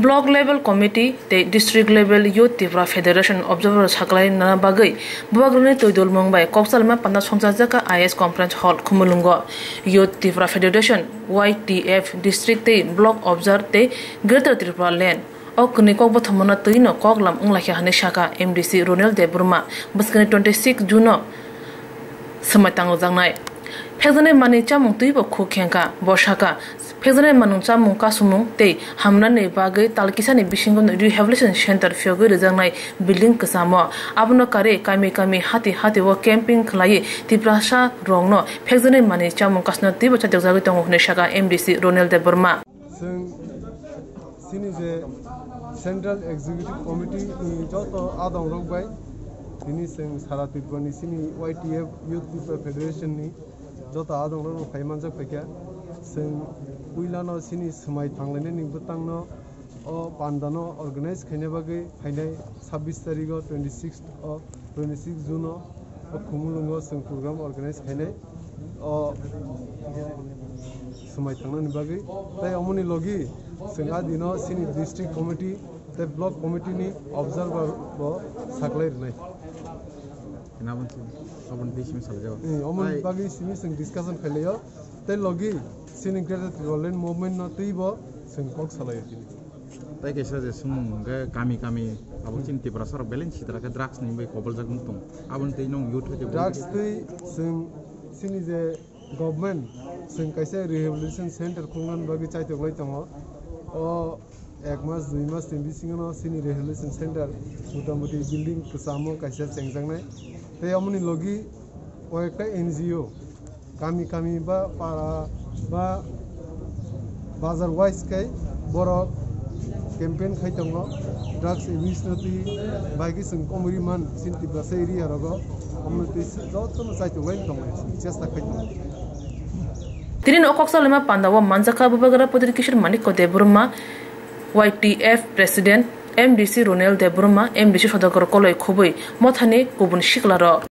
block level committee ते district level youth Tripura federation observer साकलाई ना बागै बुवाग्रने तोइदुल मंगबाय कक्सलमा पन्ना संसाजका IS conference hall Khumulwng youth Tripura federation YTF district ते ब्लॉक ऑब्जर्वर ते ग्रेटर त्रिपुरा लैंड और कनिको बथमना तैनो कगलाम उंगलाखिया हने शाखा MDC रोनेल देबुरमा बसकने 26 जून समयतांग जांगनाय फेजने मानि चामुं तुइबो खुखेंका बसाका फेजने मानुं चामुं कासुमुं ते हामनानै बागै तालकिसानि बिसिंगन रिहेबिलिटेशन सेंटर फियोगै रजांनाय बिल्डिंग कसामो आबनो कारे कामि कामि हाति हाति व कैंपिंग खलायै तिप्रासा रंगनो फेजने मानि चामुं कासनो तिबो चातेक जागै दङ हने शाखा MDC रोनेल देबुरमा जों सिनिजे सेंट्रल एग्जीक्यूटिव कमिटी नि जतो आदं रगबाय दिनि जों सारा त्रिपुरानि सिनि YTF यूथ त्रिपुरा फेडरेशन नि जतो आदं रग फाइमानजो फैया जों उइलानो सिनि समाय थांलायनाय निबोतांनो अ पान्दानो अर्गानाइज खायने बागै फाइनाय 26 तारिखआव 26 जून खुमुलुंगो जों प्रोग्राम अर्गानाइज खायने अ समाय थांनायनि बागै ताय अमनि लगी जों आदिनो सिनि डिस्ट्रिक्ट कमिटी ते ब्लॉक कमिटी नि ऑब्जर्वर बो साकलायनाय अमनि बागै सिनि जों डिस्कशन खायलायो ते लगी सिनि ग्रेटर त्रिपुरा मूवमेंट न तैबो जों कक सालायो दिनि ताय केसा जे सुमुं गे कामि कामि आबो चिन त्रिपुरा सर बैलेंस सिद्राके ड्रग्स नि बै कबल जागुं दं आबन तै नं यूथ होते ड्रग्स तै जों सिनि जे गवर्नमेंट जों कैसे रिहेबिलिटेशन सेंटर खुंनान बागै चाइतोगलाय दङ अ 1 मास 2 मास तिन बिसिङनो सिनि रिहेबिलिटेशन सेंटर मोटामोटी बिल्डिं कसामो कैसे चेंजांनाय ते अमनि लगी कयेकटा NGO कामि कामि बा पारा बा बाजार वाइज कै बरो कैंपेन खायतंगो ड्रग्स एब्यूज नति बागै जों कमरि मान सिन त्रिपुरा एरिया रगो अमनि जतनो चाइतोगलाय दङ चेष्टा खायतंगो तिरिन अकक्सलमा पान्दावा मानजाका बुबागरा पदर Kishore Manik Debbarma YTF president MDC Ronel Debbarma MDC सदगर कलय खुबै मथानि गुबुन शिखलार